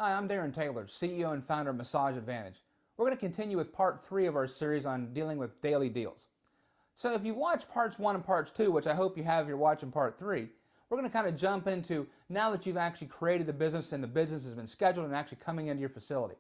Hi, I'm Darren Taylor, CEO and founder of Massage Advantage. We're going to continue with part 3 of our series on dealing with daily deals. So if you've watched parts 1 and parts 2, which I hope you have if you're watching part 3, we're going to kind of jump into now that you've actually created the business and the business has been scheduled and actually coming into your facility.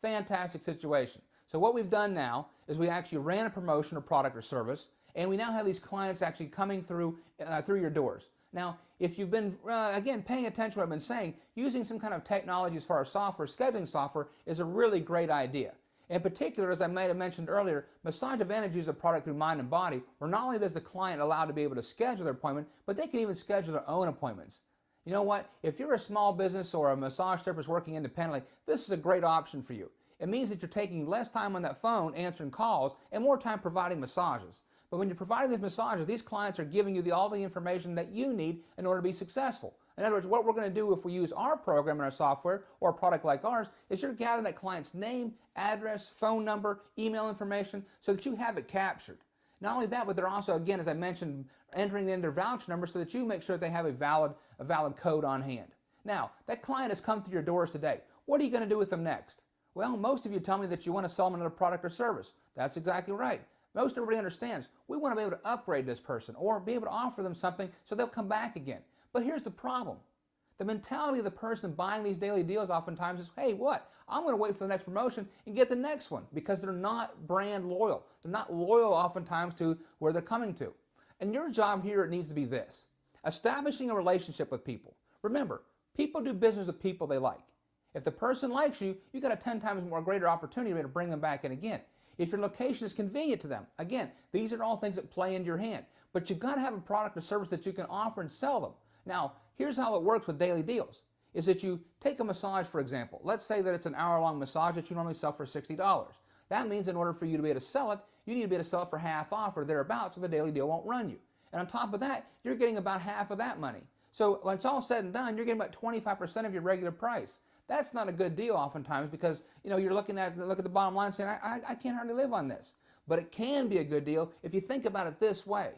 Fantastic situation. So what we've done now is we actually ran a promotion or product or service, and we now have these clients actually coming through your doors. Now, if you've been, again, paying attention to what I've been saying, using some kind of technology as far as software, scheduling software, is a really great idea. In particular, as I might have mentioned earlier, Massage Advantage uses a product through Mind and Body, where not only does the client allow to be able to schedule their appointment, but they can even schedule their own appointments. You know what? If you're a small business or a massage therapist working independently, this is a great option for you. It means that you're taking less time on that phone answering calls and more time providing massages. But when you're providing these massages, these clients are giving you all the information that you need in order to be successful. In other words, what we're going to do if we use our program and our software or a product like ours is you're gathering that client's name, address, phone number, email information so that you have it captured. Not only that, but they're also, again, as I mentioned, entering in their voucher number so that you make sure that they have a valid code on hand. Now, that client has come through your doors today. What are you going to do with them next? Well, most of you tell me that you want to sell them another product or service. That's exactly right. Most everybody understands we want to be able to upgrade this person or be able to offer them something so they'll come back again. But here's the problem. The mentality of the person buying these daily deals oftentimes is, hey, what? I'm going to wait for the next promotion and get the next one because they're not brand loyal. They're not loyal oftentimes to where they're coming to. And your job here needs to be this: establishing a relationship with people. Remember, people do business with people they like. If the person likes you, you've got a 10 times more greater opportunity to bring them back in again. If your location is convenient to them, again, these are all things that play into your hand. But you've got to have a product or service that you can offer and sell them. Now, here's how it works with daily deals, is that you take a massage, for example. Let's say that it's an hour-long massage that you normally sell for $60. That means in order for you to be able to sell it, you need to be able to sell it for half off or thereabouts so the daily deal won't run you. And on top of that, you're getting about half of that money. So when it's all said and done, you're getting about 25% of your regular price. That's not a good deal oftentimes because you're look at the bottom line saying, I can't hardly live on this. But it can be a good deal if you think about it this way.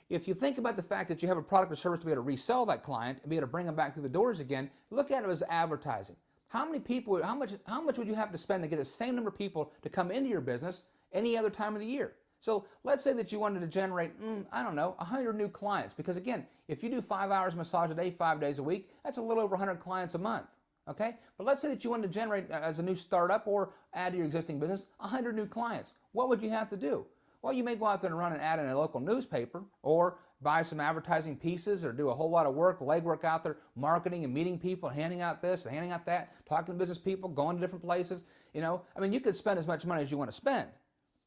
If you think about the fact that you have a product or service to be able to resell that client and be able to bring them back through the doors again, look at it as advertising. How much would you have to spend to get the same number of people to come into your business any other time of the year? So let's say that you wanted to generate, 100 new clients. Because again, if you do 5 hours massage a day, 5 days a week, that's a little over 100 clients a month. Okay? But let's say that you wanted to generate, as a new startup or add to your existing business, 100 new clients. What would you have to do? Well, you may go out there and run an ad in a local newspaper or buy some advertising pieces or do a whole lot of work, legwork out there, marketing and meeting people, handing out this, handing out that, talking to business people, going to different places. You could spend as much money as you want to spend.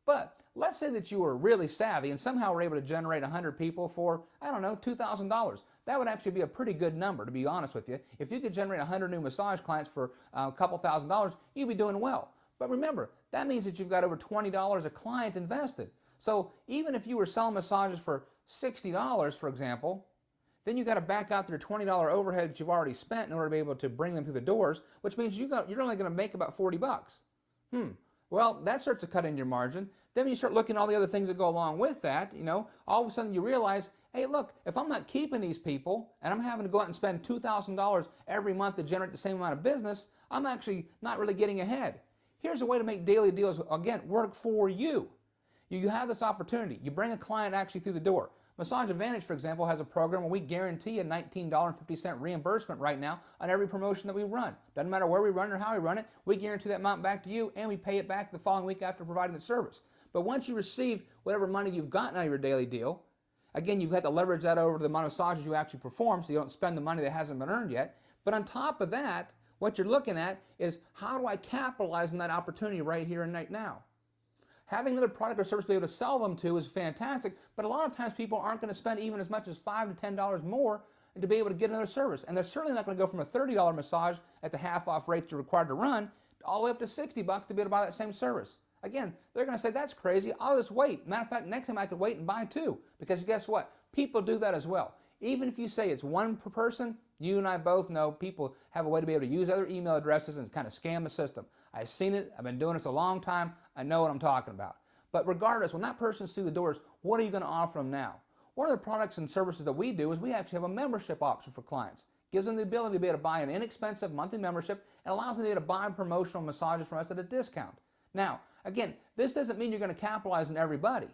But let's say that you were really savvy and somehow were able to generate 100 people for, $2,000. That would actually be a pretty good number, to be honest with you. If you could generate 100 new massage clients for a couple $1,000s, you'd be doing well. But remember, that means that you've got over $20 a client invested. So even if you were selling massages for $60, for example, then you've got to back out their $20 overhead that you've already spent in order to be able to bring them through the doors, which means you're only going to make about $40. Well, that starts to cut into your margin. Then when you start looking at all the other things that go along with that, all of a sudden you realize, hey, look, if I'm not keeping these people and I'm having to go out and spend $2,000 every month to generate the same amount of business, I'm actually not really getting ahead. Here's a way to make daily deals, again, work for you. You have this opportunity. You bring a client actually through the door. Massage Advantage, for example, has a program where we guarantee a $19.50 reimbursement right now on every promotion that we run. Doesn't matter where we run or how we run it, we guarantee that amount back to you and we pay it back the following week after providing the service. But once you receive whatever money you've gotten out of your daily deal, again, you've got to leverage that over to the amount of massages you actually perform so you don't spend the money that hasn't been earned yet. But on top of that, what you're looking at is how do I capitalize on that opportunity right here and right now? Having another product or service to be able to sell them to is fantastic, but a lot of times people aren't going to spend even as much as $5 to $10 more to be able to get another service. And they're certainly not going to go from a $30 massage at the half-off rates you're required to run all the way up to $60 to be able to buy that same service. Again, they're going to say, that's crazy, I'll just wait. Matter of fact, next time I could wait and buy two. Because guess what? People do that as well. Even if you say it's one per person, you and I both know people have a way to be able to use other email addresses and kind of scam the system. I've seen it. I've been doing this a long time. I know what I'm talking about. But regardless, when that person's through the doors, what are you going to offer them now? One of the products and services that we do is we actually have a membership option for clients. Gives them the ability to be able to buy an inexpensive monthly membership and allows them to be able to buy promotional massages from us at a discount. Now, again, this doesn't mean you're going to capitalize on everybody,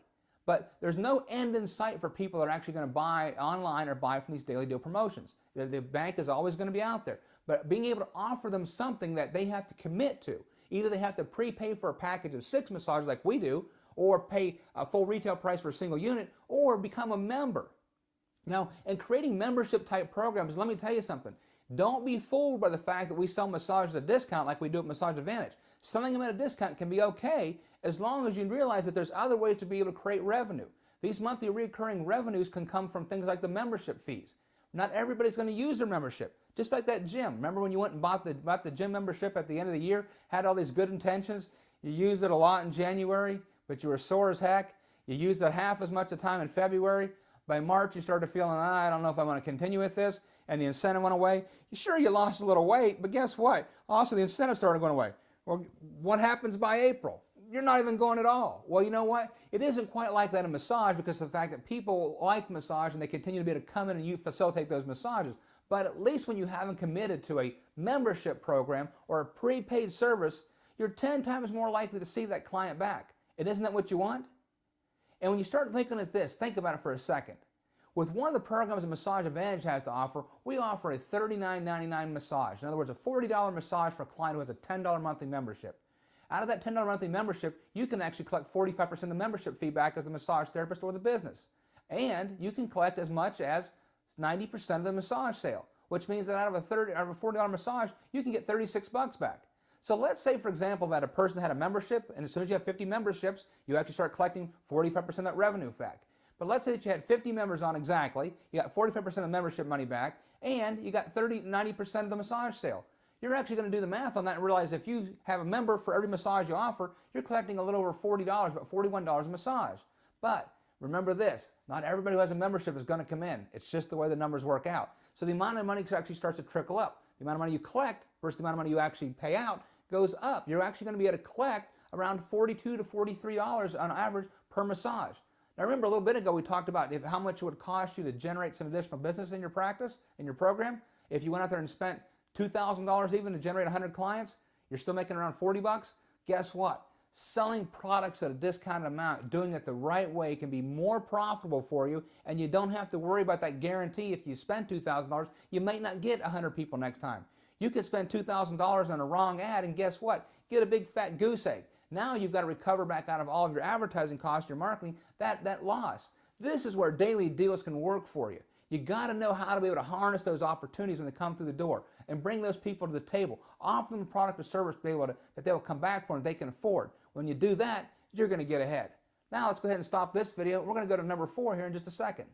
but there's no end in sight for people that are actually going to buy online or buy from these daily deal promotions. The bank is always going to be out there, but being able to offer them something that they have to commit to. Either they have to prepay for a package of 6 massages like we do, or pay a full retail price for a single unit, or become a member. Now, in creating membership type programs, let me tell you something. Don't be fooled by the fact that we sell massages at a discount like we do at Massage Advantage. Selling them at a discount can be okay as long as you realize that there's other ways to be able to create revenue. These monthly recurring revenues can come from things like the membership fees. Not everybody's going to use their membership. Just like that gym. Remember when you went and bought the gym membership at the end of the year, had all these good intentions, you used it a lot in January, but you were sore as heck. You used it half as much of the time in February. By March, you started feeling, I don't know if I want to continue with this, and the incentive went away. Sure, you lost a little weight, but guess what? Also, the incentive started going away. Well, what happens by April? You're not even going at all. Well, you know what? It isn't quite like that in massage because of the fact that people like massage and they continue to be able to come in and you facilitate those massages. But at least when you haven't committed to a membership program or a prepaid service, you're 10 times more likely to see that client back. And isn't that what you want? And when you start thinking at this, think about it for a second. With one of the programs that Massage Advantage has to offer, we offer a $39.99 massage. In other words, a $40 massage for a client who has a $10 monthly membership. Out of that $10 monthly membership, you can actually collect 45% of the membership fee back as the massage therapist or the business. And you can collect as much as 90% of the massage sale, which means that out of a $40 massage, you can get 36 bucks back. So let's say, for example, that a person had a membership, and as soon as you have 50 memberships, you actually start collecting 45% of that revenue back. But let's say that you had 50 members on exactly, you got 45% of the membership money back, and you got 90% of the massage sale. You're actually going to do the math on that and realize if you have a member for every massage you offer, you're collecting a little over $40, about $41 a massage. But remember this, not everybody who has a membership is going to come in. It's just the way the numbers work out. So the amount of money actually starts to trickle up. The amount of money you collect versus the amount of money you actually pay out goes up. You're actually going to be able to collect around $42 to $43 on average per massage. Now remember a little bit ago we talked about how much it would cost you to generate some additional business in your practice, in your program. If you went out there and spent $2,000 even to generate 100 clients, you're still making around 40 bucks. Guess what? Selling products at a discounted amount, doing it the right way can be more profitable for you, and you don't have to worry about that guarantee. If you spend $2,000, you might not get 100 people next time. You could spend $2,000 on a wrong ad and guess what? Get a big fat goose egg. Now you've got to recover back out of all of your advertising costs, your marketing, that loss. This is where daily deals can work for you. You got to know how to be able to harness those opportunities when they come through the door and bring those people to the table. Offer them a product or service that they will come back for and they can afford. When you do that, you're going to get ahead. Now let's go ahead and stop this video. We're going to go to number 4 here in just a second.